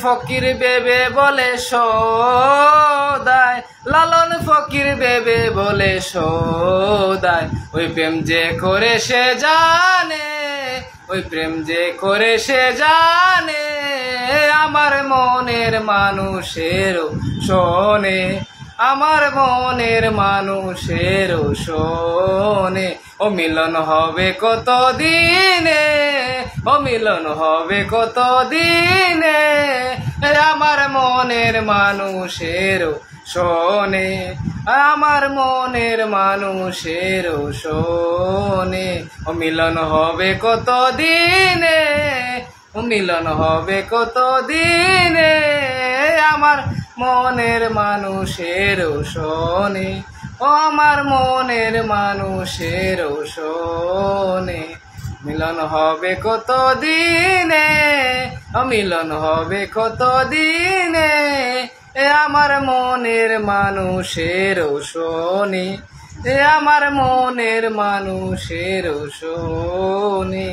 ফকির বেবে বলে সদাই, লালন ফকির বেবে বলে সদাই। ওই প্রেম যে করে সে জানে, ওই প্রেম যে করে সে জানে, আমার মনের মানুষেরও শোনে, আমার মনের মানুষেরও শোনে। ও মিলন হবে কত দিনে, ও মিলন হবে কত দিনে, আমার মনের মানুষেরও শোনে, আমার মনের মানুষেরও শোনে। ও মিলন হবে কত দিনে, ও মিলন হবে কত দিনে, আমার মনের মানুষেরও শোনে, ও আমার মনের মানুষেরও শোনে। মিলন হবে কত দিনে, ও মিলন হবে কত দিনে, আমার মনের মানুষেরও শোনে, আমার মনের মানুষেরও শোনে।